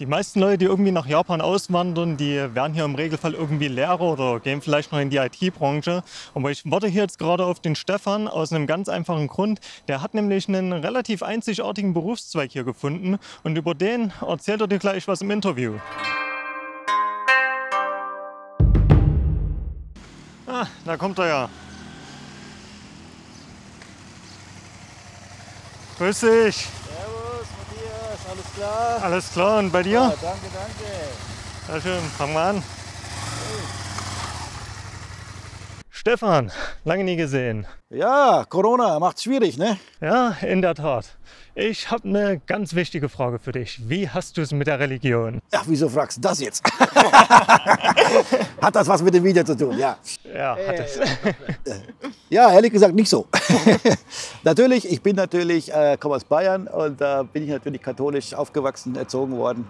Die meisten Leute, die irgendwie nach Japan auswandern, die werden hier im Regelfall irgendwie Lehrer oder gehen vielleicht noch in die IT-Branche. Aber ich warte hier jetzt gerade auf den Stefan aus einem ganz einfachen Grund. Der hat nämlich einen relativ einzigartigen Berufszweig hier gefunden und über den erzählt er dir gleich was im Interview. Ah, da kommt er ja. Grüß dich. Servus, Matthias, alles klar? Alles klar, und bei dir? Ja, danke, danke. Sehr schön, fangen wir an. Stefan, lange nie gesehen. Ja, Corona macht's schwierig, ne? Ja, in der Tat. Ich habe eine ganz wichtige Frage für dich. Wie hast du es mit der Religion? Ach, wieso fragst du das jetzt? Hat das was mit dem Video zu tun? Ja. Ja, hat es. Ja, ehrlich gesagt nicht so. Natürlich, ich bin natürlich, komme aus Bayern und da bin ich natürlich katholisch aufgewachsen, erzogen worden.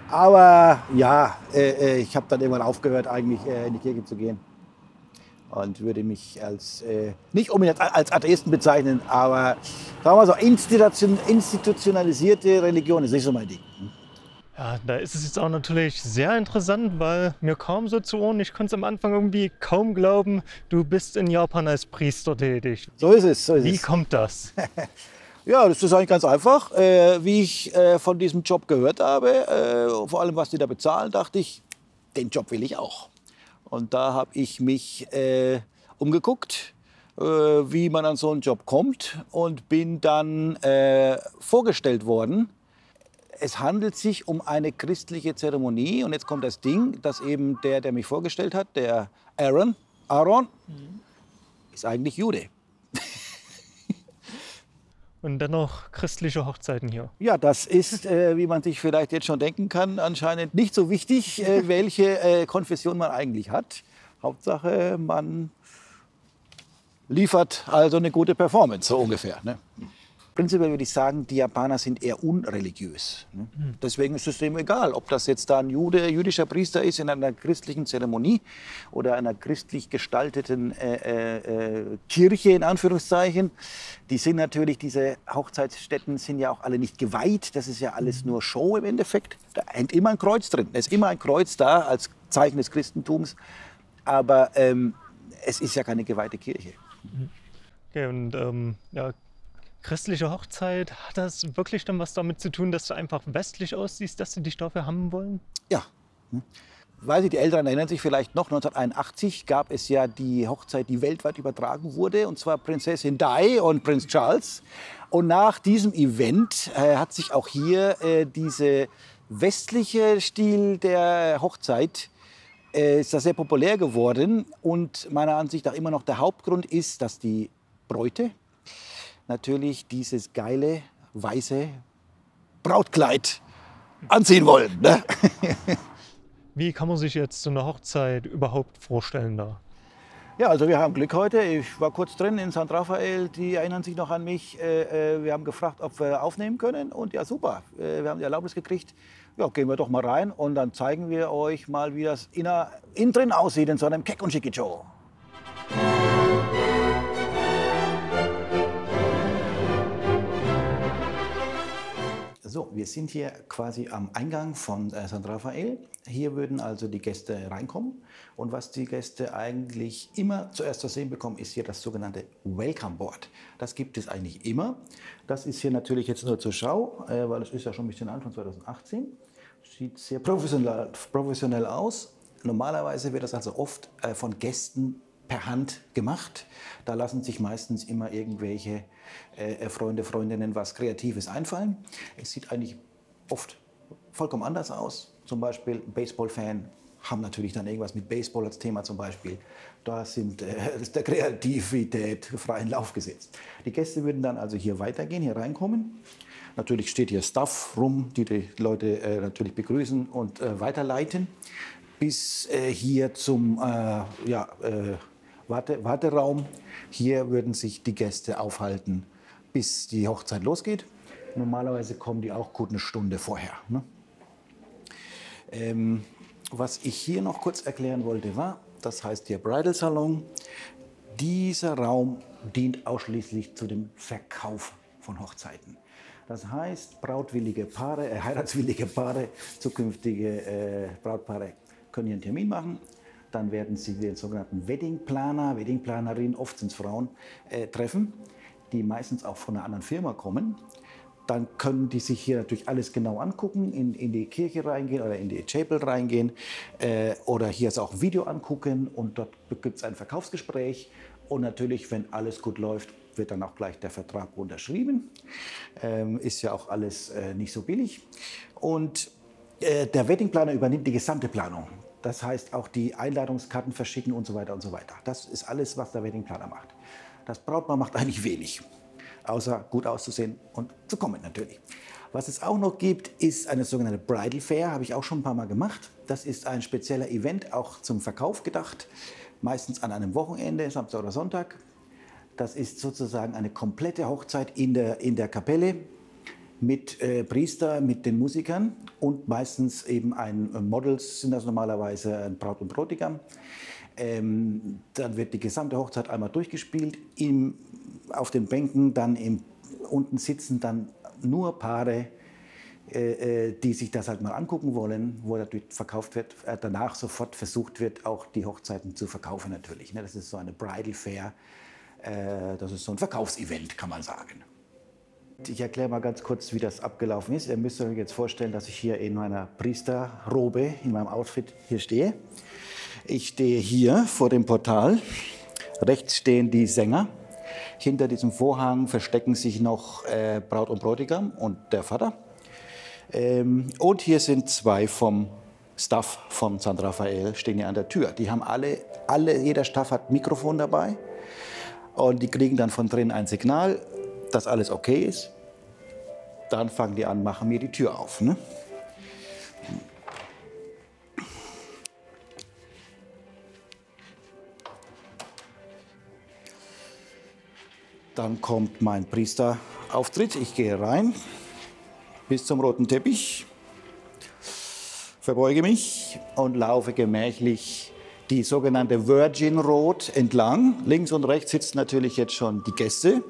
Aber ja, ich habe dann irgendwann aufgehört, eigentlich in die Kirche zu gehen. Und würde mich als, nicht unbedingt als Atheisten bezeichnen, aber sagen wir so, institutionalisierte Religion ist nicht so mein Ding. Ja, da ist es jetzt auch natürlich sehr interessant, weil mir kam so zu Ohren, ich konnte es am Anfang irgendwie kaum glauben, du bist in Japan als Priester tätig. So ist es, so ist Wie es. kommt das? Ja, das ist eigentlich ganz einfach. Wie ich von diesem Job gehört habe, vor allem was die da bezahlen, dachte ich, den Job will ich auch. Und da habe ich mich umgeguckt, wie man an so einen Job kommt und bin dann vorgestellt worden. Es handelt sich um eine christliche Zeremonie und jetzt kommt das Ding, dass eben der mich vorgestellt hat, der Aaron, ist eigentlich Jude. Und dennoch christliche Hochzeiten hier. Ja, das ist, wie man sich vielleicht jetzt schon denken kann, anscheinend nicht so wichtig, welche Konfession man eigentlich hat. Hauptsache, man liefert also eine gute Performance, so ungefähr. Ne? Prinzipiell würde ich sagen, die Japaner sind eher unreligiös. Ne? Deswegen ist es dem egal, ob das jetzt da ein jüdischer Priester ist in einer christlichen Zeremonie oder einer christlich gestalteten Kirche, in Anführungszeichen. Die sind natürlich, diese Hochzeitsstätten sind ja auch alle nicht geweiht. Das ist ja alles nur Show im Endeffekt. Da hängt immer ein Kreuz drin. Da ist immer ein Kreuz da als Zeichen des Christentums. Aber es ist ja keine geweihte Kirche. Okay, und ja, christliche Hochzeit, hat das wirklich dann was damit zu tun, dass du einfach westlich aussiehst, dass sie dich dafür haben wollen? Ja. Weiß ich, die Älteren erinnern sich vielleicht noch, 1981 gab es ja die Hochzeit, die weltweit übertragen wurde, und zwar Prinzessin Di und Prinz Charles. Und nach diesem Event hat sich auch hier diese westliche Stil der Hochzeit ist da sehr populär geworden. Und meiner Ansicht nach immer noch der Hauptgrund ist, dass die Bräute natürlich dieses geile, weiße Brautkleid anziehen wollen. Ne? Wie kann man sich jetzt so eine Hochzeit überhaupt vorstellen da? Ja, also wir haben Glück heute. Ich war kurz drin in San Rafael, die erinnern sich noch an mich. Wir haben gefragt, ob wir aufnehmen können und ja, super. Wir haben die Erlaubnis gekriegt. Ja, gehen wir doch mal rein und dann zeigen wir euch mal, wie das innen drin aussieht in so einem Kek und Shikicho. So, wir sind hier quasi am Eingang von San Rafael. Hier würden also die Gäste reinkommen. Und was die Gäste eigentlich immer zuerst zu sehen bekommen, ist hier das sogenannte Welcome Board. Das gibt es eigentlich immer. Das ist hier natürlich jetzt nur zur Schau, weil es ist ja schon ein bisschen alt, von 2018. Sieht sehr professionell aus. Normalerweise wird das also oft von Gästen per Hand gemacht. Da lassen sich meistens immer irgendwelche Freunde, Freundinnen was Kreatives einfallen. Es sieht eigentlich oft vollkommen anders aus. Zum Beispiel ein Baseball-Fan haben natürlich dann irgendwas mit Baseball als Thema zum Beispiel. Da ist der Kreativität freien Lauf gesetzt. Die Gäste würden dann also hier weitergehen, hier reinkommen. Natürlich steht hier Staff rum, die die Leute natürlich begrüßen und weiterleiten. Bis hier zum Warteraum. Hier würden sich die Gäste aufhalten, bis die Hochzeit losgeht. Normalerweise kommen die auch gut eine Stunde vorher. Ne? Was ich hier noch kurz erklären wollte, war, das heißt hier Bridal Salon. Dieser Raum dient ausschließlich zu dem Verkauf von Hochzeiten. Das heißt, brautwillige Paare, heiratswillige Paare, zukünftige Brautpaare können hier einen Termin machen. Dann werden sie den sogenannten Weddingplaner, Weddingplanerin, oft sind es Frauen, treffen, die meistens auch von einer anderen Firma kommen. Dann können die sich hier natürlich alles genau angucken, in die Kirche reingehen oder in die Chapel reingehen oder hier auch Video angucken und dort gibt es ein Verkaufsgespräch und natürlich, wenn alles gut läuft, wird dann auch gleich der Vertrag unterschrieben. Ist ja auch alles nicht so billig. Und der Weddingplaner übernimmt die gesamte Planung. Das heißt auch die Einladungskarten verschicken und so weiter und so weiter. Das ist alles, was der Weddingplaner macht. Das Brautpaar macht eigentlich wenig, außer gut auszusehen und zu kommen natürlich. Was es auch noch gibt, ist eine sogenannte Bridal Fair, habe ich auch schon ein paar Mal gemacht. Das ist ein spezieller Event, auch zum Verkauf gedacht, meistens an einem Wochenende, Samstag oder Sonntag. Das ist sozusagen eine komplette Hochzeit in der Kapelle mit Priester, mit den Musikern und meistens eben Models sind das normalerweise, ein Braut und Bräutigam. Dann wird die gesamte Hochzeit einmal durchgespielt. Auf den Bänken dann unten sitzen dann nur Paare, die sich das halt mal angucken wollen, wo natürlich verkauft wird, danach sofort versucht wird, auch die Hochzeiten zu verkaufen natürlich. Das ist so eine Bridal Fair, das ist so ein Verkaufsevent, kann man sagen. Ich erkläre mal ganz kurz, wie das abgelaufen ist. Ihr müsst euch jetzt vorstellen, dass ich hier in meiner Priesterrobe, in meinem Outfit hier stehe. Ich stehe hier vor dem Portal. Rechts stehen die Sänger. Hinter diesem Vorhang verstecken sich noch Braut und Bräutigam und der Vater. Und hier sind zwei vom Staff von San Rafael, stehen hier an der Tür. Die haben jeder Staff hat ein Mikrofon dabei und die kriegen dann von drinnen ein Signal, dass alles okay ist. Dann fangen die an, machen mir die Tür auf. Ne? Dann kommt mein Priesterauftritt. Ich gehe rein bis zum roten Teppich, verbeuge mich und laufe gemächlich die sogenannte Virgin Road entlang. Links und rechts sitzen natürlich jetzt schon die Gäste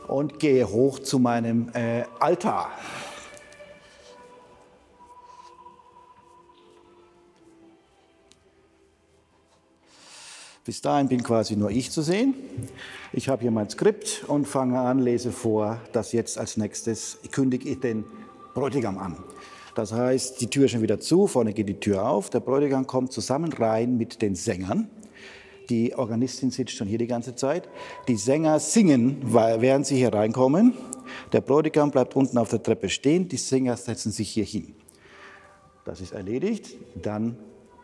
und gehe hoch zu meinem Altar. Bis dahin bin quasi nur ich zu sehen. Ich habe hier mein Skript und fange an, lese vor, dass jetzt als nächstes kündige ich den Bräutigam an. Das heißt, die Tür ist schon wieder zu, vorne geht die Tür auf, der Bräutigam kommt zusammen rein mit den Sängern. Die Organistin sitzt schon hier die ganze Zeit. Die Sänger singen, während sie hier reinkommen. Der Bräutigam bleibt unten auf der Treppe stehen, die Sänger setzen sich hier hin. Das ist erledigt. Dann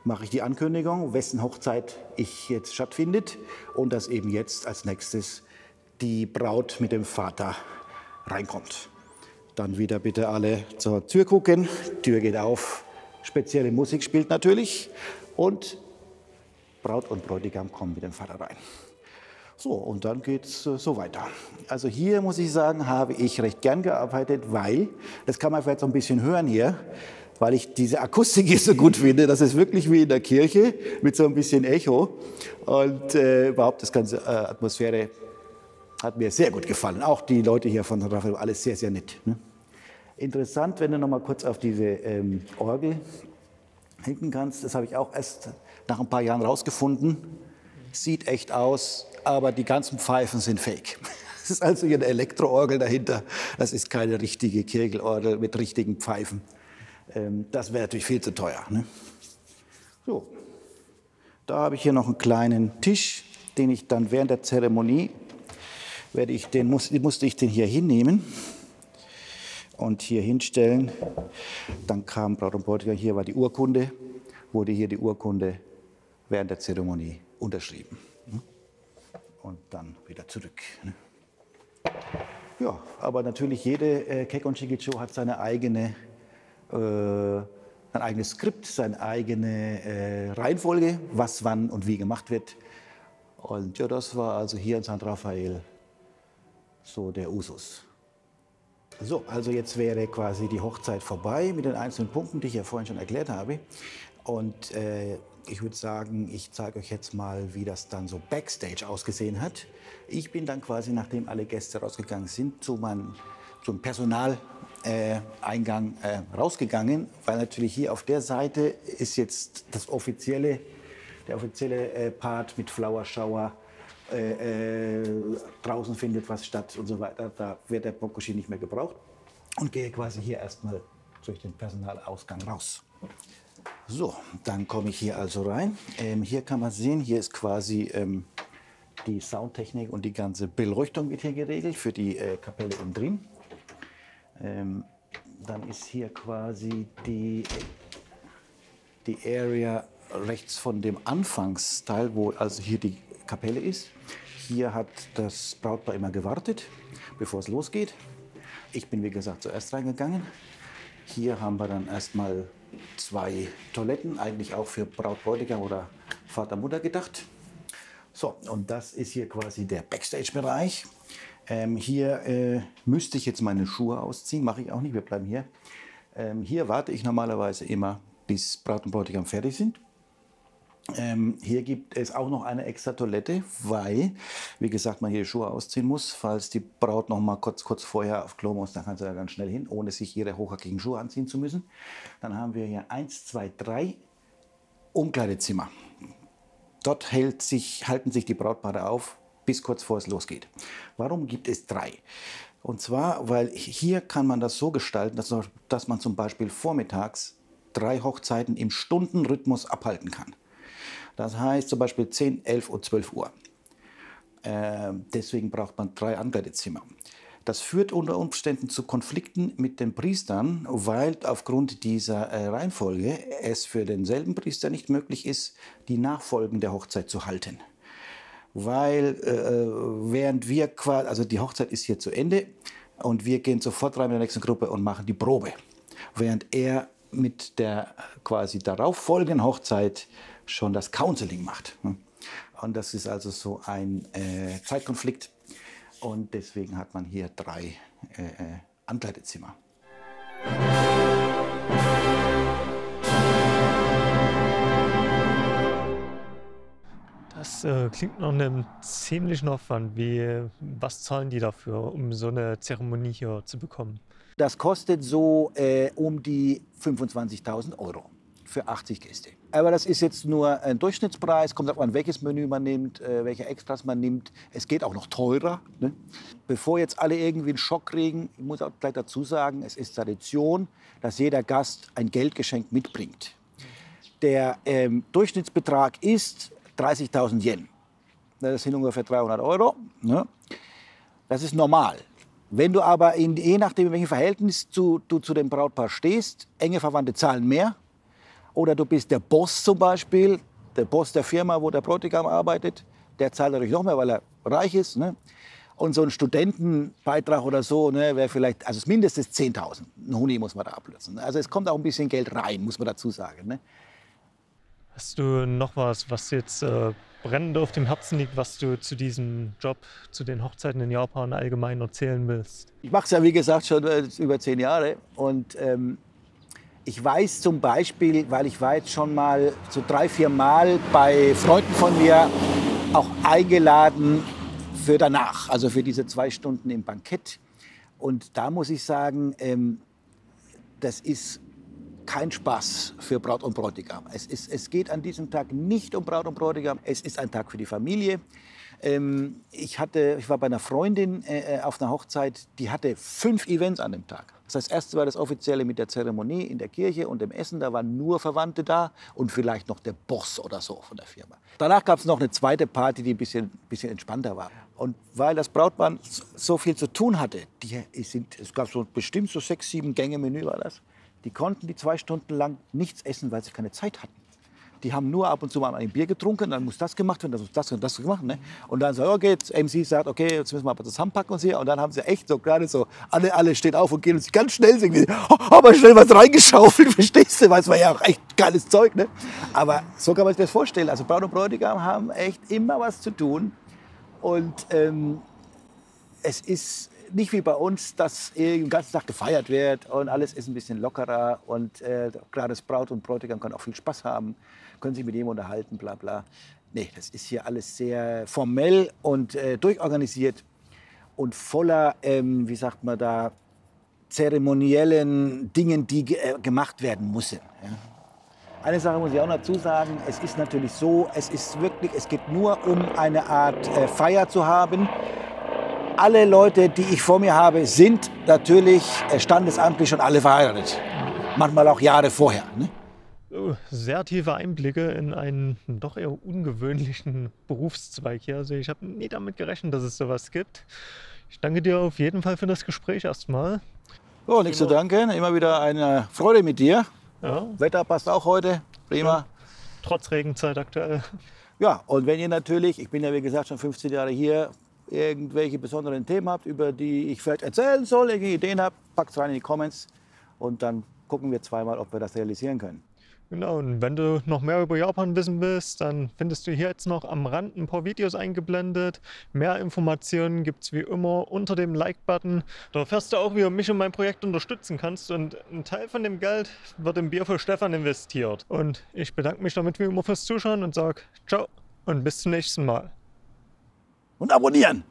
mache ich die Ankündigung, wessen Hochzeit jetzt stattfindet und dass eben jetzt als nächstes die Braut mit dem Vater reinkommt. Dann wieder bitte alle zur Tür gucken, Tür geht auf, spezielle Musik spielt natürlich und Braut und Bräutigam kommen mit dem Vater rein. So, und dann geht es so weiter. Also hier muss ich sagen, habe ich recht gern gearbeitet, weil, das kann man vielleicht so ein bisschen hören hier, weil ich diese Akustik hier so gut finde. Das ist wirklich wie in der Kirche mit so ein bisschen Echo. Und überhaupt das ganze Atmosphäre hat mir sehr gut gefallen. Auch die Leute hier von Rafael, alles sehr, sehr nett. Ne? Interessant, wenn du noch mal kurz auf diese Orgel hinten kannst. Das habe ich auch erst nach ein paar Jahren rausgefunden. Sieht echt aus, aber die ganzen Pfeifen sind fake. Das ist also hier eine Elektroorgel dahinter. Das ist keine richtige Kirchenorgel mit richtigen Pfeifen. Das wäre natürlich viel zu teuer. Ne? So, da habe ich hier noch einen kleinen Tisch, den ich dann während der Zeremonie, musste ich den hier hinnehmen und hier hinstellen. Dann kam Braut und Bräutigam, hier war die Urkunde, wurde hier die Urkunde während der Zeremonie unterschrieben. Ne? Und dann wieder zurück. Ne? Ja, aber natürlich jede Kekkon Shiki-cho hat seine eigene ein eigenes Skript, seine eigene Reihenfolge, was wann und wie gemacht wird. Und ja, das war also hier in San Rafael so der Usus. So, also jetzt wäre quasi die Hochzeit vorbei mit den einzelnen Punkten, die ich ja vorhin schon erklärt habe. Und ich würde sagen, ich zeige euch jetzt mal, wie das dann so Backstage ausgesehen hat. Ich bin dann quasi, nachdem alle Gäste rausgegangen sind, zu meinen zum Personaleingang rausgegangen, weil natürlich hier auf der Seite ist jetzt der offizielle Part mit Flower Shower. Draußen findet was statt und so weiter. Da wird der Bokushi nicht mehr gebraucht und gehe quasi hier erstmal durch den Personalausgang raus. So, dann komme ich hier also rein. Hier kann man sehen, hier ist quasi die Soundtechnik und die ganze Beleuchtung wird hier geregelt für die Kapelle innen drin. Dann ist hier quasi die Area rechts von dem Anfangsteil, wo also hier die Kapelle ist. Hier hat das Brautpaar immer gewartet, bevor es losgeht. Ich bin, wie gesagt, zuerst reingegangen. Hier haben wir dann erstmal 2 Toiletten, eigentlich auch für Braut, Bräutigam oder Vater, Mutter gedacht. So, und das ist hier quasi der Backstage-Bereich. Hier müsste ich jetzt meine Schuhe ausziehen, mache ich auch nicht, wir bleiben hier. Hier warte ich normalerweise immer, bis Braut und Bräutigam fertig sind. Hier gibt es auch noch eine extra Toilette, weil, wie gesagt, man hier die Schuhe ausziehen muss. Falls die Braut noch mal kurz vorher auf Klo muss, dann kann sie ja ganz schnell hin, ohne sich ihre hochhackigen Schuhe anziehen zu müssen. Dann haben wir hier 1, 2, 3 Umkleidezimmer. Dort halten sich die Brautpaare auf, bis kurz vor es losgeht. Warum gibt es 3? Und zwar, weil hier kann man das so gestalten, dass man zum Beispiel vormittags 3 Hochzeiten im Stundenrhythmus abhalten kann. Das heißt zum Beispiel 10, 11 und 12 Uhr. Deswegen braucht man 3 Ankleidezimmer. Das führt unter Umständen zu Konflikten mit den Priestern, weil aufgrund dieser Reihenfolge es für denselben Priester nicht möglich ist, die Nachfolgen der Hochzeit zu halten. Weil während wir quasi, also die Hochzeit ist hier zu Ende und wir gehen sofort rein mit der nächsten Gruppe und machen die Probe. Während er mit der quasi darauf folgenden Hochzeit schon das Counseling macht. Und das ist also so ein Zeitkonflikt. Und deswegen hat man hier 3 Ankleidezimmer. Das klingt nach einem ziemlichen Aufwand. Was zahlen die dafür, um so eine Zeremonie hier zu bekommen? Das kostet so um die 25.000 € für 80 Gäste. Aber das ist jetzt nur ein Durchschnittspreis, kommt darauf an, welches Menü man nimmt, welche Extras man nimmt. Es geht auch noch teurer. Ne? Bevor jetzt alle irgendwie einen Schock kriegen, ich muss auch gleich dazu sagen, es ist Tradition, dass jeder Gast ein Geldgeschenk mitbringt. Der Durchschnittsbetrag ist 30.000 Yen. Das sind ungefähr 300 €. Ne? Das ist normal. Wenn du aber, je nachdem, in welchem Verhältnis du zu dem Brautpaar stehst, enge Verwandte zahlen mehr. Oder du bist der Boss zum Beispiel, der Boss der Firma, wo der Bräutigam arbeitet, der zahlt natürlich noch mehr, weil er reich ist. Ne? Und so ein Studentenbeitrag oder so, ne, wäre vielleicht, also mindestens 10.000. Ein Huni muss man da ablösen. Also es kommt auch ein bisschen Geld rein, muss man dazu sagen. Ne? Hast du noch was jetzt brennend auf dem Herzen liegt, was du zu diesem Job, zu den Hochzeiten in Japan allgemein erzählen willst? Ich mache es ja, wie gesagt, schon über 10 Jahre. Und ich weiß zum Beispiel, weil ich war jetzt schon mal so 3, 4 Mal bei Freunden von mir auch eingeladen für danach, also für diese 2 Stunden im Bankett. Und da muss ich sagen, das ist kein Spaß für Braut und Bräutigam. Es geht an diesem Tag nicht um Braut und Bräutigam, es ist ein Tag für die Familie. Ich war bei einer Freundin auf einer Hochzeit, die hatte 5 Events an dem Tag. Das heißt, erst war das Offizielle mit der Zeremonie in der Kirche und dem Essen, da waren nur Verwandte da und vielleicht noch der Boss oder so von der Firma. Danach gab es noch eine zweite Party, die ein bisschen entspannter war. Und weil das Brautpaar so viel zu tun hatte, es gab so bestimmt so 6, 7 Gänge Menü war das, die konnten die 2 Stunden lang nichts essen, weil sie keine Zeit hatten. Die haben nur ab und zu mal ein Bier getrunken, dann muss das gemacht werden, dann muss das und das gemacht. Ne? Und dann so, okay, MC sagt, okay, jetzt müssen wir aber zusammenpacken und so. Und dann haben sie echt so gerade so, alle stehen auf und gehen und sich ganz schnell singen. Aber schnell was reingeschaufelt, verstehst du? Weil es war ja auch echt geiles Zeug. Ne? Aber so kann man sich das vorstellen. Also Braut und Bräutigam haben echt immer was zu tun. Und es ist nicht wie bei uns, dass den ganzen Tag gefeiert wird und alles ist ein bisschen lockerer. Und gerade das Braut und Bräutigam können auch viel Spaß haben, können sich mit ihm unterhalten, bla bla. Nee, das ist hier alles sehr formell und durchorganisiert und voller, wie sagt man da, zeremoniellen Dingen, die gemacht werden müssen. Ja. Eine Sache muss ich auch dazu sagen, es ist natürlich so, es geht nur um eine Art Feier zu haben. Alle Leute, die ich vor mir habe, sind natürlich standesamtlich schon alle verheiratet. Manchmal auch Jahre vorher. Ne? Sehr tiefe Einblicke in einen doch eher ungewöhnlichen Berufszweig hier. Also ich habe nie damit gerechnet, dass es sowas gibt. Ich danke dir auf jeden Fall für das Gespräch erstmal. So, nichts zu danken. Immer wieder eine Freude mit dir. Ja. Wetter passt auch heute. Prima. Ja, trotz Regenzeit aktuell. Ja, und wenn ihr natürlich, ich bin ja wie gesagt schon 15 Jahre hier, irgendwelche besonderen Themen habt, über die ich vielleicht erzählen soll, irgendwelche Ideen habt, packt es rein in die Comments und dann gucken wir zweimal, ob wir das realisieren können. Genau, und wenn du noch mehr über Japan wissen willst, dann findest du hier jetzt noch am Rand ein paar Videos eingeblendet. Mehr Informationen gibt es wie immer unter dem Like-Button. Da erfährst du auch, wie du mich und mein Projekt unterstützen kannst. Und ein Teil von dem Geld wird im Bier für Stefan investiert. Und ich bedanke mich damit wie immer fürs Zuschauen und sage ciao und bis zum nächsten Mal. Und abonnieren!